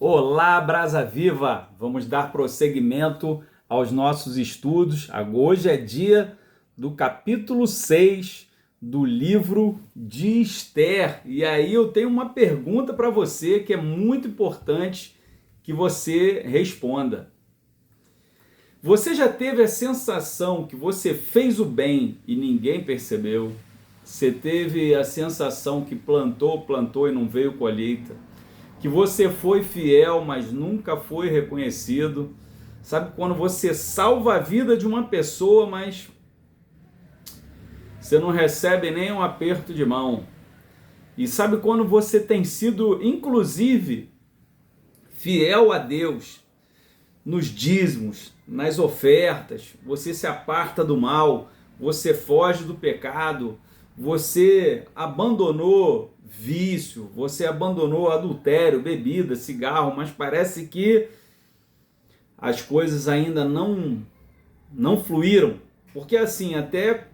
Olá, Brasa Viva! Vamos dar prosseguimento aos nossos estudos. Hoje é dia do capítulo 6 do livro de Esther. E aí eu tenho uma pergunta para você que é muito importante que você responda. Você já teve a sensação que você fez o bem e ninguém percebeu? Você teve a sensação que plantou e não veio colheita? Que você foi fiel, mas nunca foi reconhecido? Sabe quando você salva a vida de uma pessoa, mas você não recebe nem um aperto de mão? E sabe quando você tem sido, inclusive, fiel a Deus nos dízimos, nas ofertas, você se aparta do mal, você foge do pecado, você abandonou vício, você abandonou adultério, bebida, cigarro, mas parece que as coisas ainda não fluíram, porque assim, até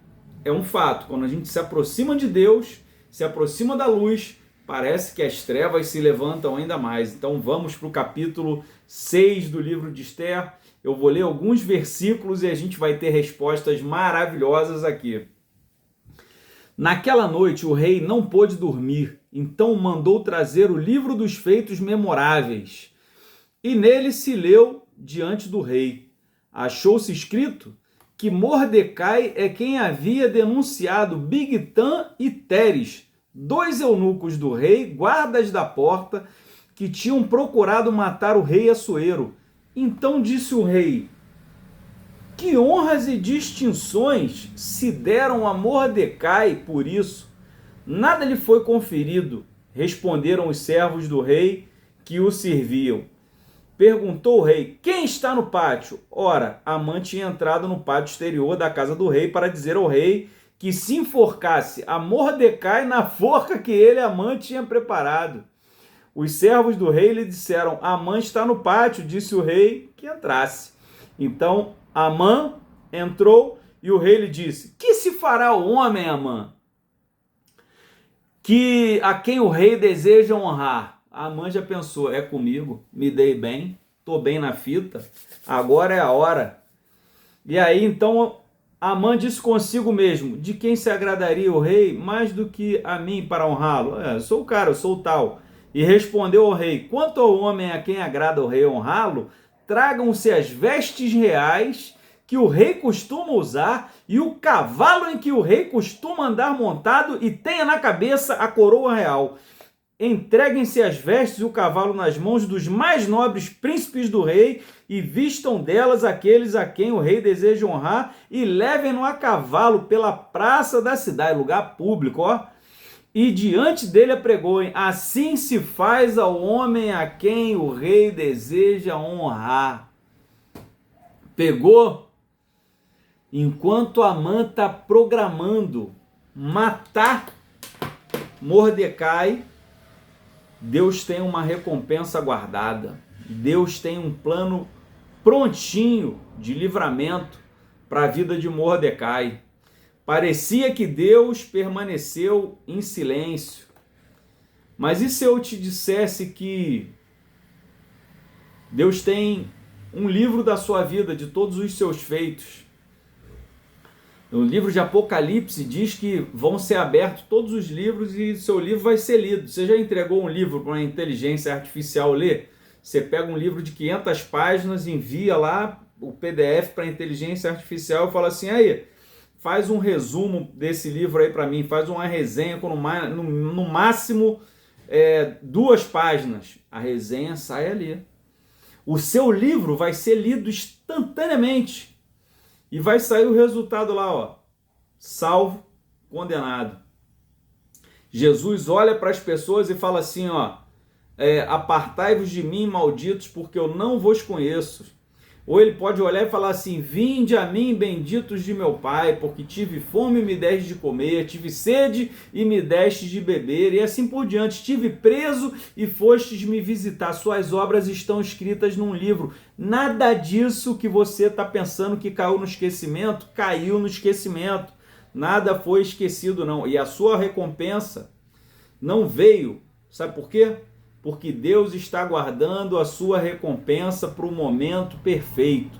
é um fato, quando a gente se aproxima de Deus, se aproxima da luz, parece que as trevas se levantam ainda mais. Então vamos para o capítulo 6 do livro de Esther. Eu vou ler alguns versículos e a gente vai ter respostas maravilhosas aqui. Naquela noite o rei não pôde dormir, então mandou trazer o livro dos feitos memoráveis. E nele se leu diante do rei. Achou-se escrito que Mordecai é quem havia denunciado Bigtan e Teres, dois eunucos do rei, guardas da porta, que tinham procurado matar o rei Assuero. Então disse o rei: que honras e distinções se deram a Mordecai por isso? Nada lhe foi conferido, responderam os servos do rei que o serviam. Perguntou o rei: quem está no pátio? Ora, Amã tinha entrado no pátio exterior da casa do rei para dizer ao rei que se enforcasse a Mordecai na forca que ele, Amã, tinha preparado. Os servos do rei lhe disseram: Amã está no pátio. Disse o rei que entrasse. Então Amã entrou e o rei lhe disse: que se fará o homem, Amã, que a quem o rei deseja honrar? Amã já pensou: é comigo, me dei bem, estou bem na fita, agora é a hora. E aí então Amã disse consigo mesmo: de quem se agradaria o rei mais do que a mim para honrá-lo? Eu sou o cara, eu sou o tal. E respondeu ao rei: quanto ao homem a quem agrada o rei honrá-lo, tragam-se as vestes reais que o rei costuma usar e o cavalo em que o rei costuma andar montado, e tenha na cabeça a coroa real. Entreguem-se as vestes e o cavalo nas mãos dos mais nobres príncipes do rei, e vistam delas aqueles a quem o rei deseja honrar, e levem-no a cavalo pela praça da cidade, lugar público, e diante dele apregoem: assim se faz ao homem a quem o rei deseja honrar. Pegou? Enquanto Amã está programando matar Mordecai, Deus tem uma recompensa guardada. Deus tem um plano prontinho de livramento para a vida de Mordecai. Parecia que Deus permaneceu em silêncio. Mas e se eu te dissesse que Deus tem um livro da sua vida, de todos os seus feitos? No livro de Apocalipse diz que vão ser abertos todos os livros e seu livro vai ser lido. Você já entregou um livro para uma inteligência artificial ler? Você pega um livro de 500 páginas, envia lá o PDF para a inteligência artificial e fala assim: aí, faz um resumo desse livro aí para mim, faz uma resenha com no máximo 2 páginas. A resenha sai ali. O seu livro vai ser lido instantaneamente. E vai sair o resultado lá, salvo, condenado. Jesus olha para as pessoas e fala assim, apartai-vos de mim, malditos, porque eu não vos conheço. Ou ele pode olhar e falar assim: vinde a mim, benditos de meu Pai, porque tive fome e me deste de comer, tive sede e me deste de beber, e assim por diante. Tive preso e fostes me visitar. Suas obras estão escritas num livro. Nada disso que você está pensando que caiu no esquecimento, caiu no esquecimento. Nada foi esquecido, não. E a sua recompensa não veio. Sabe por quê? porque Deus está guardando a sua recompensa para o momento perfeito.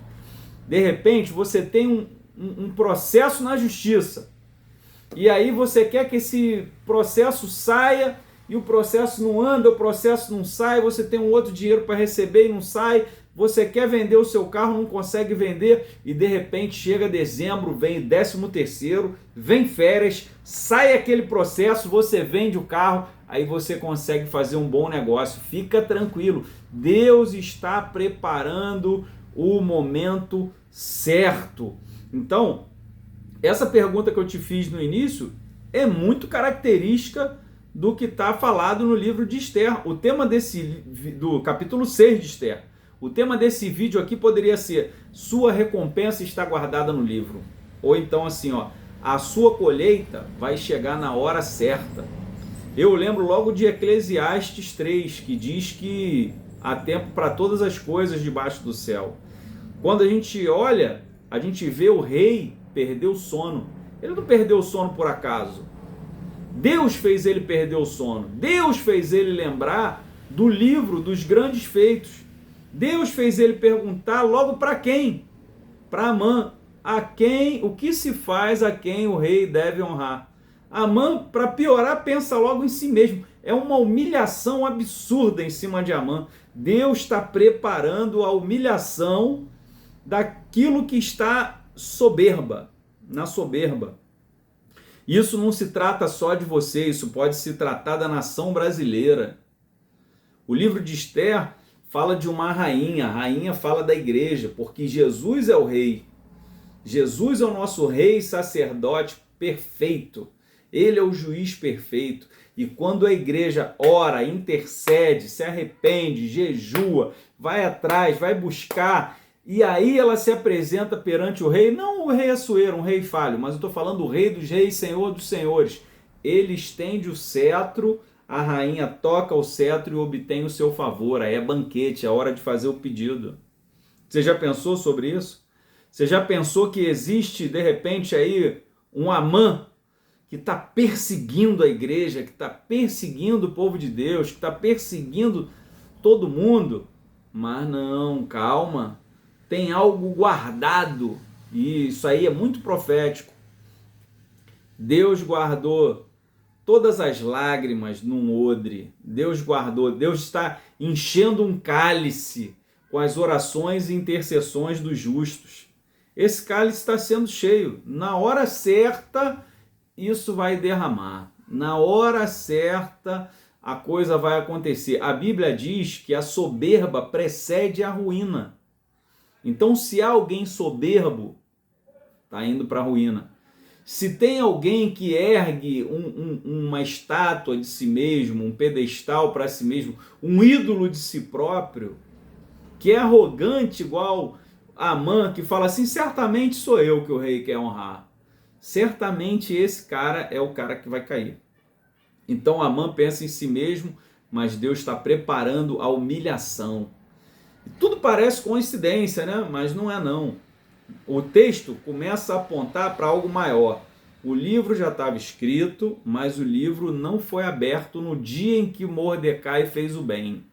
De repente, você tem um processo na justiça, e aí você quer que esse processo saia, e o processo não anda, o processo não sai, você tem um outro dinheiro para receber e não sai, você quer vender o seu carro, não consegue vender, e de repente chega dezembro, vem 13º, vem férias, sai aquele processo, você vende o carro, aí você consegue fazer um bom negócio. Fica tranquilo, Deus está preparando o momento certo. Então, essa pergunta que eu te fiz no início é muito característica do que está falado no livro de Esther. O tema do capítulo 6 de Esther. O tema desse vídeo aqui poderia ser: sua recompensa está guardada no livro. Ou então assim, a sua colheita vai chegar na hora certa. Eu lembro logo de Eclesiastes 3, que diz que há tempo para todas as coisas debaixo do céu. Quando a gente olha, a gente vê o rei perder o sono. Ele não perdeu o sono por acaso. Deus fez ele perder o sono. Deus fez ele lembrar do livro dos grandes feitos. Deus fez ele perguntar logo para quem? Para Amã. A quem, o que se faz a quem o rei deve honrar? Amã, para piorar, pensa logo em si mesmo. É uma humilhação absurda em cima de Amã. Deus está preparando a humilhação daquilo que está na soberba. Isso não se trata só de você, isso pode se tratar da nação brasileira. O livro de Esther fala de uma rainha, a rainha fala da igreja, porque Jesus é o rei. Jesus é o nosso rei sacerdote perfeito. Ele é o juiz perfeito. E quando a igreja ora, intercede, se arrepende, jejua, vai atrás, vai buscar, e aí ela se apresenta perante o rei, não o rei Assuero, um rei falho, mas eu estou falando do rei dos reis, senhor dos senhores. Ele estende o cetro, a rainha toca o cetro e obtém o seu favor. Aí é banquete, é hora de fazer o pedido. Você já pensou sobre isso? Você já pensou que existe, de repente, aí um Amã que está perseguindo a igreja, que está perseguindo o povo de Deus, que está perseguindo todo mundo? Mas não, calma. Tem algo guardado, e isso aí é muito profético. Deus guardou todas as lágrimas num odre. Deus guardou, Deus está enchendo um cálice com as orações e intercessões dos justos. Esse cálice está sendo cheio. Na hora certa, isso vai derramar. Na hora certa, a coisa vai acontecer. A Bíblia diz que a soberba precede a ruína. Então, se há alguém soberbo, está indo para a ruína. Se tem alguém que ergue uma estátua de si mesmo, um pedestal para si mesmo, um ídolo de si próprio, que é arrogante igual Amã, que fala assim: certamente sou eu que o rei quer honrar. Certamente esse cara é o cara que vai cair. Então Amã pensa em si mesmo, mas Deus está preparando a humilhação. Tudo parece coincidência, né? Mas não é não. O texto começa a apontar para algo maior. O livro já estava escrito, mas o livro não foi aberto no dia em que Mordecai fez o bem.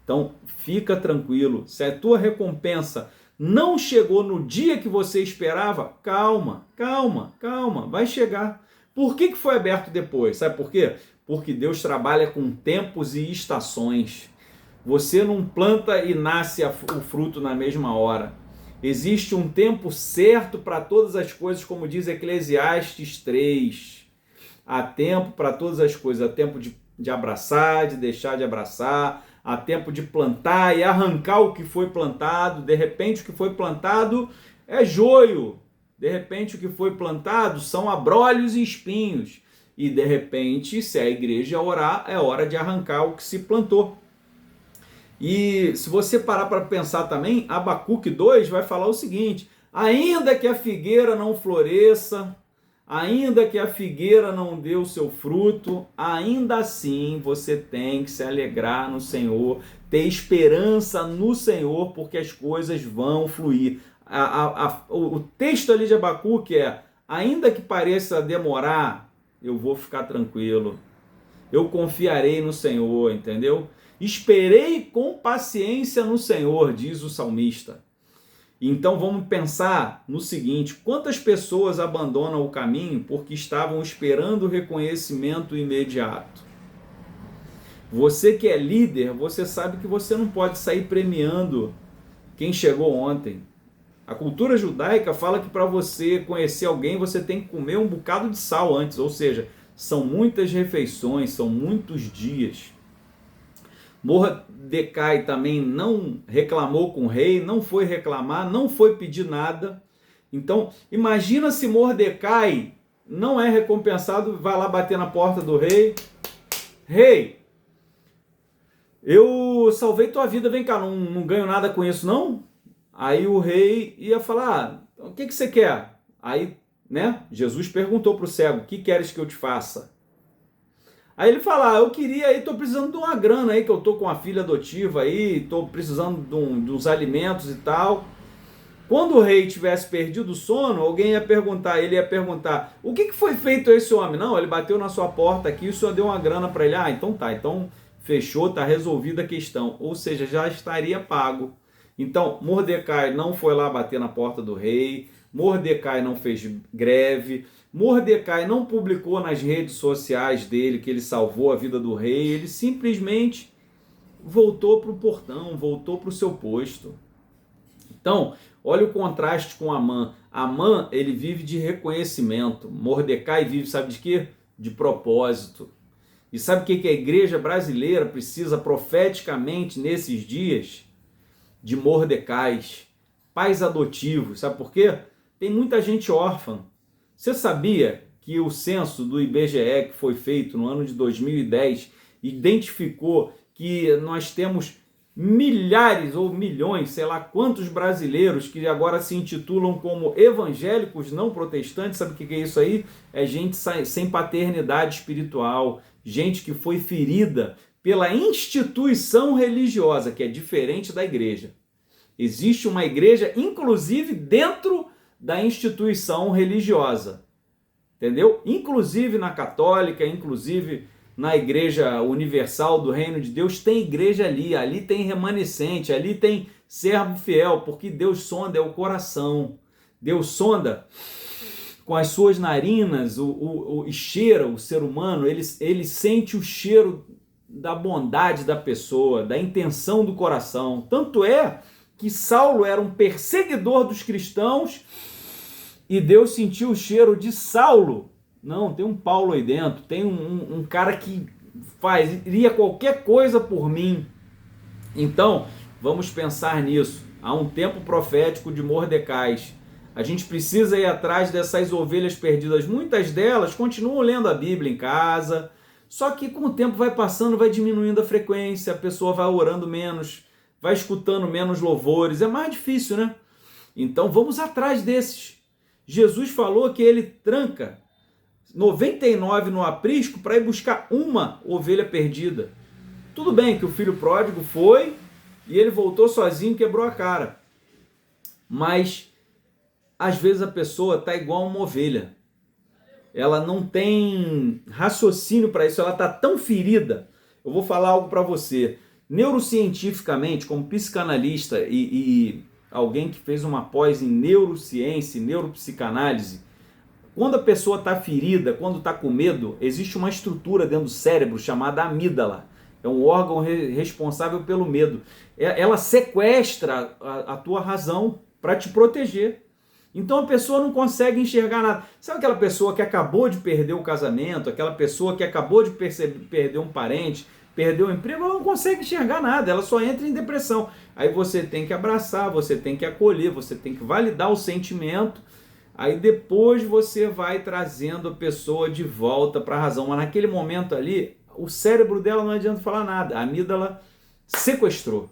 Então, fica tranquilo. Se a tua recompensa não chegou no dia que você esperava, calma, vai chegar. Por que foi aberto depois? Sabe por quê? Porque Deus trabalha com tempos e estações. Você não planta e nasce o fruto na mesma hora. Existe um tempo certo para todas as coisas, como diz Eclesiastes 3. Há tempo para todas as coisas. Há tempo de abraçar, de deixar de abraçar. Há tempo de plantar e arrancar o que foi plantado. De repente, o que foi plantado é joio. De repente, o que foi plantado são abrolhos e espinhos. E, de repente, se a igreja orar, é hora de arrancar o que se plantou. E se você parar para pensar também, Abacuque 2 vai falar o seguinte: ainda que a figueira não floresça, ainda que a figueira não dê o seu fruto, ainda assim você tem que se alegrar no Senhor, ter esperança no Senhor, porque as coisas vão fluir. O texto ali de Abacuque é: ainda que pareça demorar, eu vou ficar tranquilo. eu confiarei no Senhor, entendeu? Esperei com paciência no Senhor, diz o salmista. Então vamos pensar no seguinte: quantas pessoas abandonam o caminho porque estavam esperando o reconhecimento imediato? Você que é líder, você sabe que você não pode sair premiando quem chegou ontem. A cultura judaica fala que para você conhecer alguém, você tem que comer um bocado de sal antes, ou seja, são muitas refeições, são muitos dias. Mordecai também não reclamou com o rei, não foi reclamar, não foi pedir nada. Então, imagina se Mordecai não é recompensado, vai lá bater na porta do rei. Rei, eu salvei tua vida, vem cá, não ganho nada com isso não? Aí o rei ia falar, o que você quer? Aí, né, Jesus perguntou para o cego, o que queres que eu te faça? Aí ele fala, eu queria aí, tô precisando de uma grana aí, que eu tô com uma filha adotiva aí, tô precisando de uns alimentos e tal. Quando o rei tivesse perdido o sono, alguém ia perguntar, ele ia perguntar, o que foi feito a esse homem? Não, ele bateu na sua porta aqui, o senhor deu uma grana para ele. Ah, então tá, então fechou, tá resolvida a questão. Ou seja, já estaria pago. Então, Mordecai não foi lá bater na porta do rei, Mordecai não fez greve, Mordecai não publicou nas redes sociais dele que ele salvou a vida do rei, ele simplesmente voltou para o portão, voltou para o seu posto. Então, olha o contraste com Amã. Amã, ele vive de reconhecimento, Mordecai vive, sabe de quê? De propósito. E sabe o que a igreja brasileira precisa profeticamente nesses dias? De Mordecais, pais adotivos. Sabe por quê? Tem muita gente órfã. Você sabia que o censo do IBGE, que foi feito no ano de 2010, identificou que nós temos milhares ou milhões, sei lá quantos brasileiros que agora se intitulam como evangélicos não protestantes? Sabe o que é isso aí? É gente sem paternidade espiritual, gente que foi ferida pela instituição religiosa, que é diferente da igreja. Existe uma igreja, inclusive, dentro da instituição religiosa. Entendeu? Inclusive na católica, inclusive na igreja universal do reino de Deus, tem igreja ali. Ali tem remanescente, ali tem servo fiel, porque Deus sonda o coração. Deus sonda com as suas narinas e cheira o ser humano, ele sente o cheiro da bondade da pessoa, da intenção do coração. Tanto é que Saulo era um perseguidor dos cristãos e Deus sentiu o cheiro de Saulo. Não, tem um Paulo aí dentro, tem um cara que iria qualquer coisa por mim. Então, vamos pensar nisso. Há um tempo profético de Mordecais. A gente precisa ir atrás dessas ovelhas perdidas. Muitas delas continuam lendo a Bíblia em casa, só que com o tempo vai passando, vai diminuindo a frequência, a pessoa vai orando menos, vai escutando menos louvores, é mais difícil, né? Então vamos atrás desses. Jesus falou que ele tranca 99 no aprisco para ir buscar uma ovelha perdida. Tudo bem que o filho pródigo foi e ele voltou sozinho e quebrou a cara. Mas às vezes a pessoa está igual a uma ovelha. Ela não tem raciocínio para isso, ela está tão ferida. Eu vou falar algo para você. Neurocientificamente, como psicanalista e alguém que fez uma pós em neurociência e neuropsicanálise, quando a pessoa está ferida, quando está com medo, existe uma estrutura dentro do cérebro chamada amígdala. É um órgão responsável pelo medo. Ela sequestra a tua razão para te proteger. Então a pessoa não consegue enxergar nada. Sabe aquela pessoa que acabou de perder o casamento, aquela pessoa que acabou de perder um parente, perdeu o emprego, ela não consegue enxergar nada, ela só entra em depressão. Aí você tem que abraçar, você tem que acolher, você tem que validar o sentimento, aí depois você vai trazendo a pessoa de volta para a razão. Mas naquele momento ali, o cérebro dela não adianta falar nada, a amígdala sequestrou.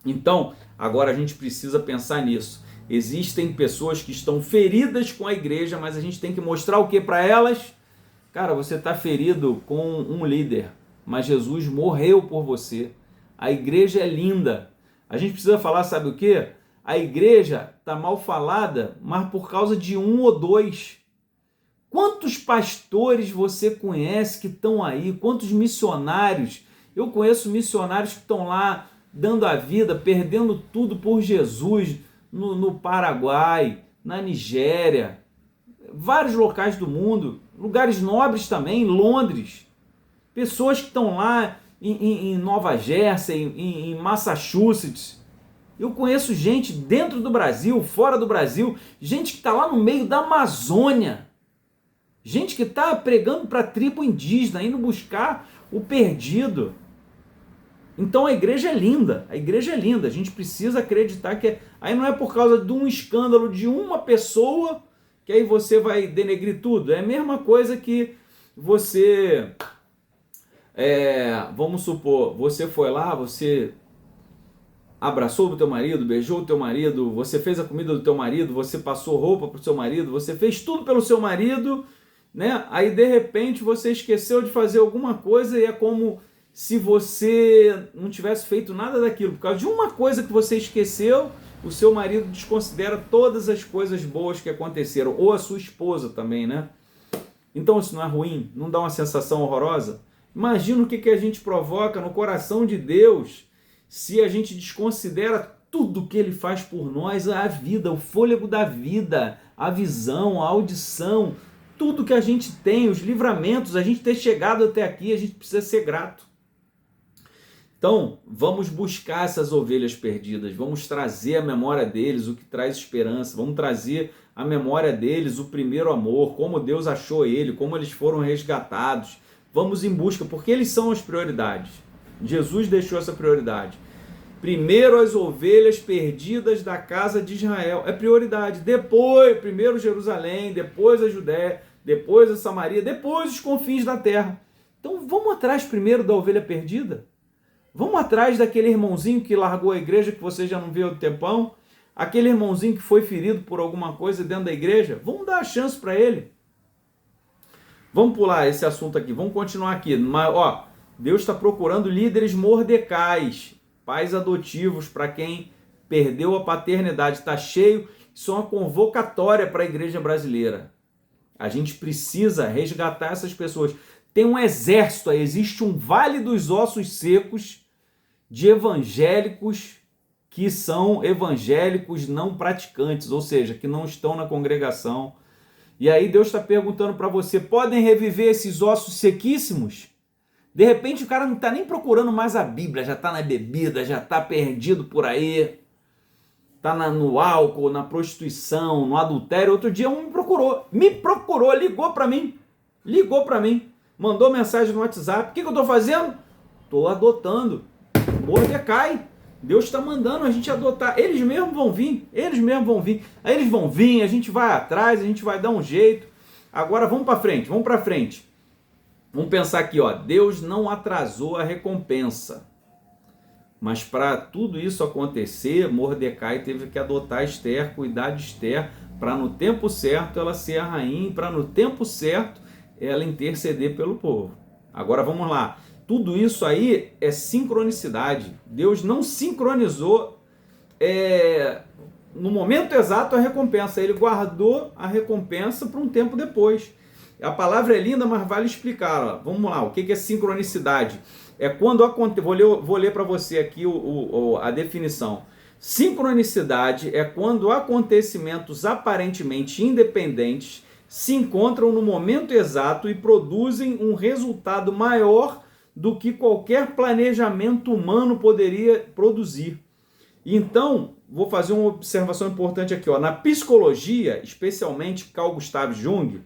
Então, agora a gente precisa pensar nisso. Existem pessoas que estão feridas com a igreja, mas a gente tem que mostrar o que para elas? Cara, você está ferido com um líder, mas Jesus morreu por você. A igreja é linda. A gente precisa falar, sabe o quê? A igreja está mal falada, mas por causa de um ou dois. Quantos pastores você conhece que estão aí? Quantos missionários? Eu conheço missionários que estão lá dando a vida, perdendo tudo por Jesus, no Paraguai, na Nigéria, vários locais do mundo, lugares nobres também, Londres. Pessoas que estão lá em Nova Jersey, em Massachusetts. Eu conheço gente dentro do Brasil, fora do Brasil, gente que está lá no meio da Amazônia. Gente que está pregando para a tribo indígena, indo buscar o perdido. Então a igreja é linda, a igreja é linda. A gente precisa acreditar que aí não é por causa de um escândalo de uma pessoa que aí você vai denegrir tudo. É a mesma coisa que você, vamos supor, você foi lá, você abraçou o teu marido, beijou o teu marido, você fez a comida do teu marido, você passou roupa para o seu marido, você fez tudo pelo seu marido, né? Aí de repente você esqueceu de fazer alguma coisa e é como se você não tivesse feito nada daquilo. Por causa de uma coisa que você esqueceu, o seu marido desconsidera todas as coisas boas que aconteceram, ou a sua esposa também, né? Então isso não é ruim? Não dá uma sensação horrorosa? Imagina o que a gente provoca no coração de Deus se a gente desconsidera tudo que Ele faz por nós, a vida, o fôlego da vida, a visão, a audição, tudo que a gente tem, os livramentos, a gente ter chegado até aqui, a gente precisa ser grato. Então, vamos buscar essas ovelhas perdidas, vamos trazer à memória deles o que traz esperança, vamos trazer à memória deles o primeiro amor, como Deus achou ele, como eles foram resgatados. Vamos em busca, porque eles são as prioridades. Jesus deixou essa prioridade. Primeiro as ovelhas perdidas da casa de Israel, é prioridade. Depois, primeiro Jerusalém, depois a Judéia, depois a Samaria, depois os confins da terra. Então vamos atrás primeiro da ovelha perdida. Vamos atrás daquele irmãozinho que largou a igreja, que você já não vê há um tempão. Aquele irmãozinho que foi ferido por alguma coisa dentro da igreja. Vamos dar a chance para ele. Vamos pular esse assunto aqui, vamos continuar aqui. Mas, Deus está procurando líderes mordecais, pais adotivos para quem perdeu a paternidade. Está cheio, isso é uma convocatória para a igreja brasileira. A gente precisa resgatar essas pessoas. Tem um exército aí, existe um vale dos ossos secos de evangélicos que são evangélicos não praticantes, ou seja, que não estão na congregação. E aí Deus está perguntando para você, podem reviver esses ossos sequíssimos? De repente o cara não está nem procurando mais a Bíblia, já está na bebida, já está perdido por aí, está no álcool, na prostituição, no adultério. Outro dia um me procurou, ligou para mim, mandou mensagem no WhatsApp. O que eu estou fazendo? Estou adotando. Mordecai. Deus está mandando a gente adotar. Eles mesmos vão vir. Aí eles vão vir, a gente vai atrás, a gente vai dar um jeito. Agora vamos para frente. Vamos pensar aqui, Deus não atrasou a recompensa. Mas para tudo isso acontecer, Mordecai teve que adotar Esther, cuidar de Esther, para no tempo certo ela ser a rainha, e para no tempo certo ela interceder pelo povo. Agora vamos lá. Tudo isso aí é sincronicidade. Deus não sincronizou no momento exato a recompensa. Ele guardou a recompensa para um tempo depois. A palavra é linda, mas vale explicar. Vamos lá, o que é sincronicidade? É quando acontece. Vou ler para você aqui a definição. Sincronicidade é quando acontecimentos aparentemente independentes se encontram no momento exato e produzem um resultado maior do que qualquer planejamento humano poderia produzir. Então, vou fazer uma observação importante aqui. Na psicologia, especialmente Carl Gustav Jung,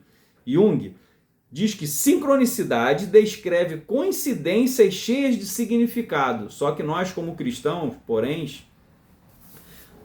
diz que sincronicidade descreve coincidências cheias de significado. Só que nós, como cristãos, porém,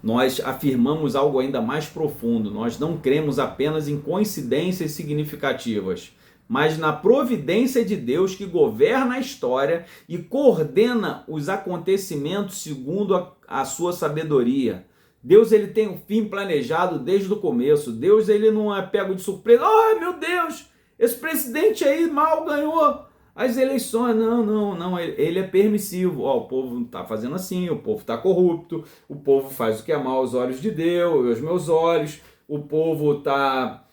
nós afirmamos algo ainda mais profundo. Nós não cremos apenas em coincidências significativas, mas na providência de Deus que governa a história e coordena os acontecimentos segundo a sua sabedoria. Deus ele tem um fim planejado desde o começo. Deus ele não é pego de surpresa. Ai, meu Deus, esse presidente aí mal ganhou as eleições. Não, ele é permissivo. O povo está fazendo assim, o povo está corrupto, o povo faz o que é mal aos olhos de Deus, aos meus olhos, o povo está,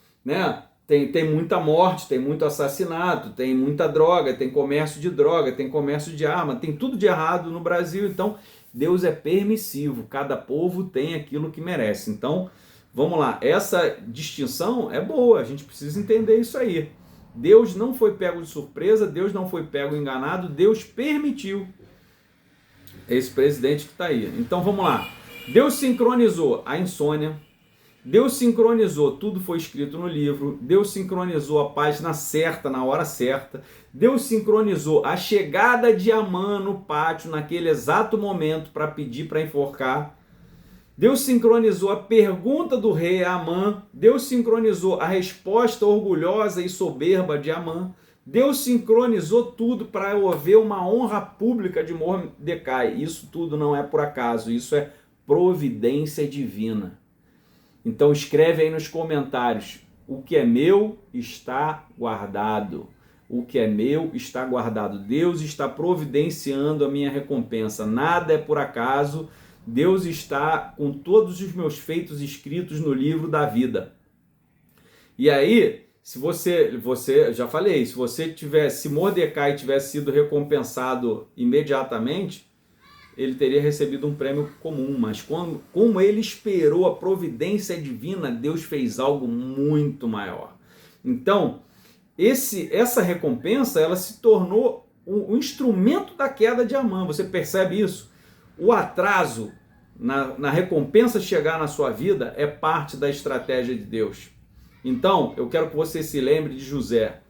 Tem muita morte, tem muito assassinato, tem muita droga, tem comércio de droga, tem comércio de arma, tem tudo de errado no Brasil. Então, Deus é permissivo, cada povo tem aquilo que merece. Então, vamos lá, essa distinção é boa, a gente precisa entender isso aí. Deus não foi pego de surpresa, Deus não foi pego enganado, Deus permitiu esse presidente que está aí. Então, vamos lá. Deus sincronizou a insônia, Deus sincronizou, tudo foi escrito no livro, Deus sincronizou a página certa, na hora certa, Deus sincronizou a chegada de Amã no pátio, naquele exato momento, para pedir para enforcar, Deus sincronizou a pergunta do rei a Amã, Deus sincronizou a resposta orgulhosa e soberba de Amã, Deus sincronizou tudo para haver uma honra pública de Mordecai. Isso tudo não é por acaso, isso é providência divina. Então escreve aí nos comentários, o que é meu está guardado. O que é meu está guardado. Deus está providenciando a minha recompensa. Nada é por acaso. Deus está com todos os meus feitos escritos no livro da vida. E aí, se você já falei, se Mordecai tivesse sido recompensado imediatamente, ele teria recebido um prêmio comum, mas como ele esperou a providência divina, Deus fez algo muito maior. Então, essa recompensa, ela se tornou um instrumento da queda de Amã. Você percebe isso? O atraso na recompensa chegar na sua vida é parte da estratégia de Deus. Então, eu quero que você se lembre de José.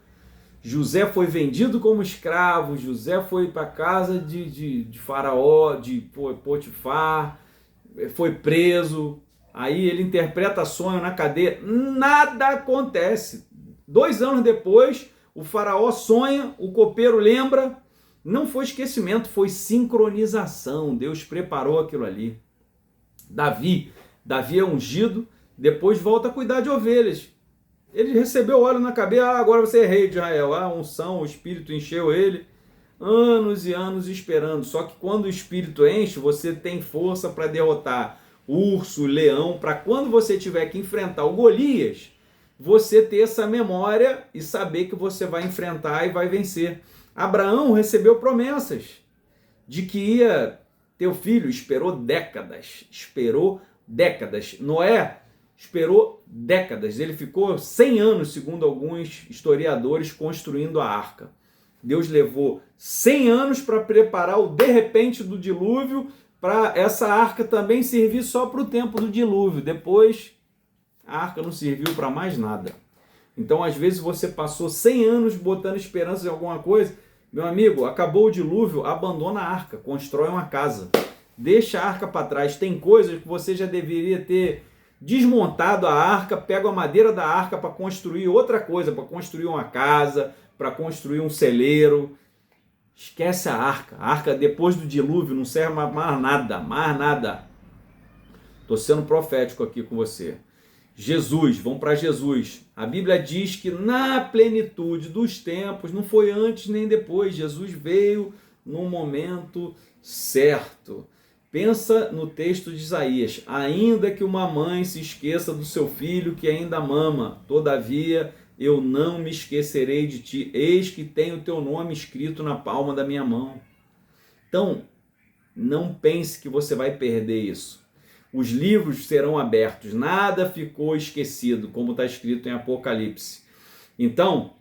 José foi vendido como escravo, José foi para a casa de Faraó, de Potifar, foi preso, aí ele interpreta sonho na cadeia, nada acontece. 2 anos depois, o Faraó sonha, o copeiro lembra, não foi esquecimento, foi sincronização, Deus preparou aquilo ali. Davi é ungido, depois volta a cuidar de ovelhas. Ele recebeu óleo na cabeça, agora você é rei de Israel. A unção, o Espírito encheu ele. Anos e anos esperando. Só que quando o Espírito enche, você tem força para derrotar o urso, o leão, para quando você tiver que enfrentar o Golias, você ter essa memória e saber que você vai enfrentar e vai vencer. Abraão recebeu promessas de que ia ter o filho, esperou décadas. Noé esperou décadas, ele ficou 100 anos, segundo alguns historiadores, construindo a arca. Deus levou 100 anos para preparar o de repente do dilúvio, para essa arca também servir só para o tempo do dilúvio. Depois, a arca não serviu para mais nada. Então, às vezes, você passou 100 anos botando esperança em alguma coisa. Meu amigo, acabou o dilúvio, abandona a arca, constrói uma casa. Deixa a arca para trás. Tem coisas que você já deveria ter desmontado a arca, pega a madeira da arca para construir outra coisa, para construir uma casa, para construir um celeiro. Esquece a arca. A arca, depois do dilúvio, não serve mais nada. Estou sendo profético aqui com você. Jesus, vamos para Jesus. A Bíblia diz que na plenitude dos tempos, não foi antes nem depois, Jesus veio no momento certo. Pensa no texto de Isaías, ainda que uma mãe se esqueça do seu filho que ainda mama, todavia eu não me esquecerei de ti, eis que tenho o teu nome escrito na palma da minha mão. Então, não pense que você vai perder isso. Os livros serão abertos, nada ficou esquecido, como está escrito em Apocalipse. Então,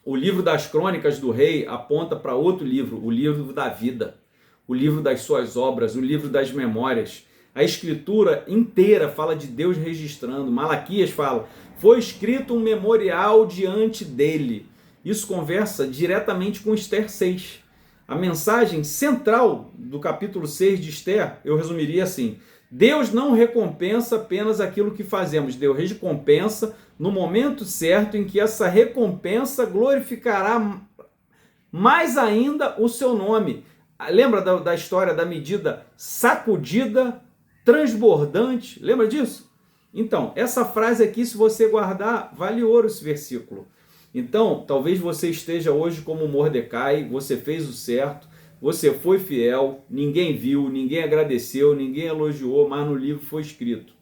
o livro das crônicas do rei aponta para outro livro, o livro da vida, o livro das suas obras, o livro das memórias. A escritura inteira fala de Deus registrando. Malaquias fala, foi escrito um memorial diante dele. Isso conversa diretamente com Esther 6. A mensagem central do capítulo 6 de Esther, eu resumiria assim, Deus não recompensa apenas aquilo que fazemos, Deus recompensa no momento certo em que essa recompensa glorificará mais ainda o seu nome. Lembra da história da medida sacudida, transbordante? Lembra disso? Então, essa frase aqui, se você guardar, vale ouro esse versículo. Então, talvez você esteja hoje como Mordecai, você fez o certo, você foi fiel, ninguém viu, ninguém agradeceu, ninguém elogiou, mas no livro foi escrito.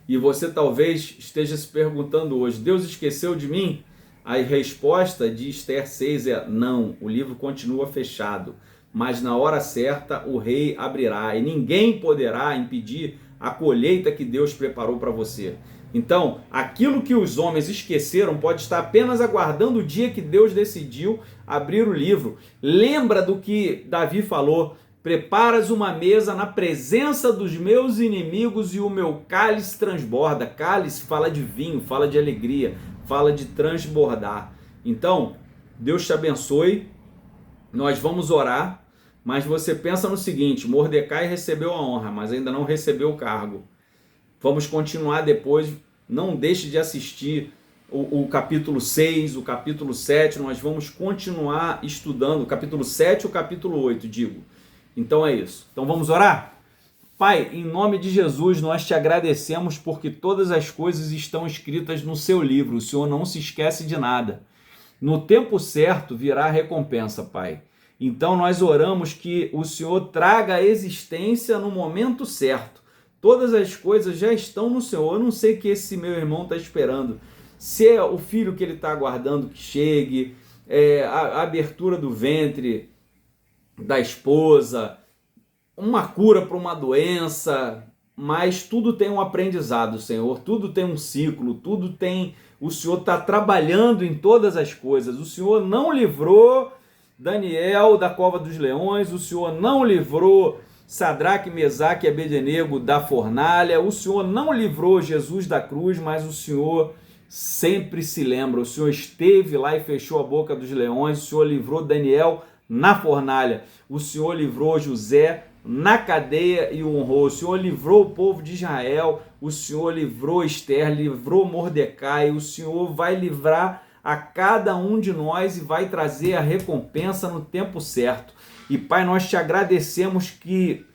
E você talvez esteja se perguntando hoje, Deus esqueceu de mim? A resposta de Esther 6 é não, o livro continua fechado, mas na hora certa o rei abrirá e ninguém poderá impedir a colheita que Deus preparou para você. Então, aquilo que os homens esqueceram pode estar apenas aguardando o dia que Deus decidiu abrir o livro. Lembra do que Davi falou: preparas uma mesa na presença dos meus inimigos e o meu cálice transborda. Cálice fala de vinho, fala de alegria, fala de transbordar. Então, Deus te abençoe. Nós vamos orar, mas você pensa no seguinte: Mordecai recebeu a honra, mas ainda não recebeu o cargo. Vamos continuar depois. Não deixe de assistir o capítulo 6, o capítulo 7. Nós vamos continuar estudando o capítulo 7 e o capítulo 8, digo. Então é isso. Então vamos orar? Pai, em nome de Jesus, nós te agradecemos porque todas as coisas estão escritas no seu livro. O Senhor não se esquece de nada. No tempo certo virá a recompensa, Pai. Então nós oramos que o Senhor traga a existência no momento certo. Todas as coisas já estão no Senhor. Eu não sei o que esse meu irmão está esperando. Se é o filho que ele está aguardando que chegue, a abertura do ventre da esposa, uma cura para uma doença, mas tudo tem um aprendizado, Senhor. Tudo tem um ciclo, tudo tem... O Senhor está trabalhando em todas as coisas. O Senhor não livrou Daniel da cova dos leões, o Senhor não livrou Sadraque, Mesaque e Abednego da fornalha, o Senhor não livrou Jesus da cruz, mas o Senhor sempre se lembra. O Senhor esteve lá e fechou a boca dos leões, o Senhor livrou Daniel na fornalha, o Senhor livrou José na cadeia e o honrou, o Senhor livrou o povo de Israel, o Senhor livrou Esther, livrou Mordecai, o Senhor vai livrar a cada um de nós e vai trazer a recompensa no tempo certo. E Pai, nós te agradecemos que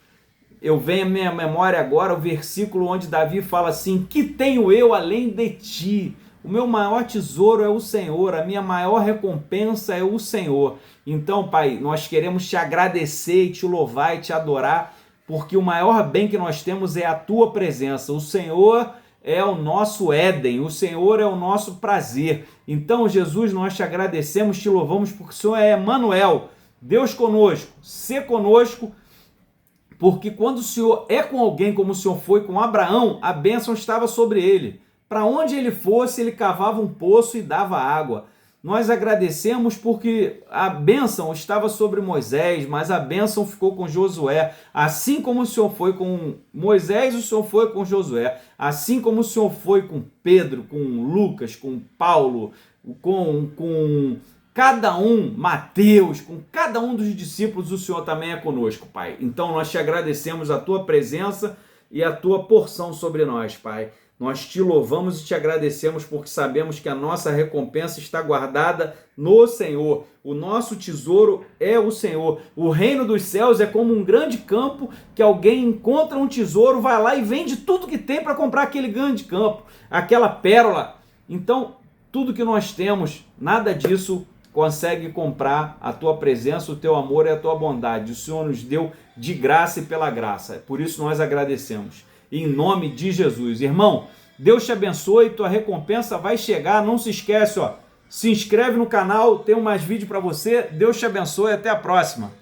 eu venho à minha memória agora o versículo onde Davi fala assim: que tenho eu além de ti? O meu maior tesouro é o Senhor, a minha maior recompensa é o Senhor. Então, Pai, nós queremos te agradecer e te louvar e te adorar, porque o maior bem que nós temos é a tua presença. O Senhor é o nosso Éden, o Senhor é o nosso prazer. Então, Jesus, nós te agradecemos, te louvamos, porque o Senhor é Emanuel, Deus conosco, ser conosco, porque quando o Senhor é com alguém, como o Senhor foi com Abraão, a bênção estava sobre ele. Para onde ele fosse, ele cavava um poço e dava água. Nós agradecemos porque a bênção estava sobre Moisés, mas a bênção ficou com Josué. Assim como o Senhor foi com Moisés, o Senhor foi com Josué. Assim como o Senhor foi com Pedro, com Lucas, com Paulo, com cada um, Mateus, com cada um dos discípulos, o Senhor também é conosco, Pai. Então nós te agradecemos a tua presença e a tua porção sobre nós, Pai. Nós te louvamos e te agradecemos porque sabemos que a nossa recompensa está guardada no Senhor. O nosso tesouro é o Senhor. O reino dos céus é como um grande campo que alguém encontra um tesouro, vai lá e vende tudo que tem para comprar aquele grande campo, aquela pérola. Então, tudo que nós temos, nada disso consegue comprar a tua presença, o teu amor e a tua bondade. O Senhor nos deu de graça e pela graça. Por isso nós agradecemos. Em nome de Jesus. Irmão, Deus te abençoe, tua recompensa vai chegar. Não se esquece, se inscreve no canal, tem mais vídeo para você. Deus te abençoe, até a próxima.